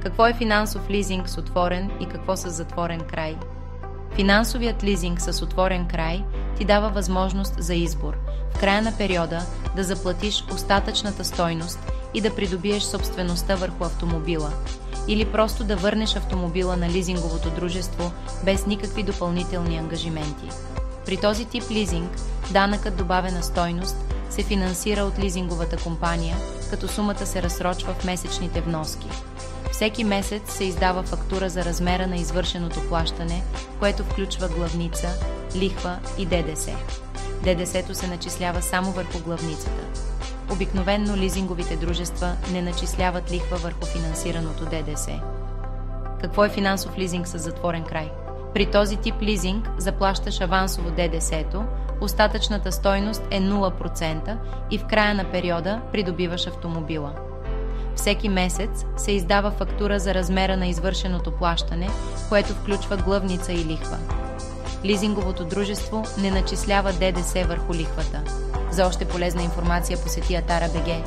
Какво е финансов лизинг с отворен и какво с затворен край? Финансовият лизинг с отворен край ти дава възможност за избор в края на периода да заплатиш остатъчната стойност и да придобиеш собствеността върху автомобила, или просто да върнеш автомобила на лизинговото дружество без никакви допълнителни ангажименти. При този тип лизинг данъкът добавена стойност се финансира от лизинговата компания, като сумата се разсрочва в месечните вноски. Всеки месец се издава фактура за размера на извършеното плащане, което включва главница, лихва и ДДС. ДДС-то се начислява само върху главницата. Обикновенно лизинговите дружества не начисляват лихва върху финансираното ДДС. Какво е финансов лизинг с затворен край? При този тип лизинг заплащаш авансово ДДС-то, остатъчната стойност е 0% и в края на периода придобиваш автомобила. Всеки месец се издава фактура за размера на извършеното плащане, което включва главница и лихва. Лизинговото дружество не начислява ДДС върху лихвата. За още полезна информация посети Atara.bg.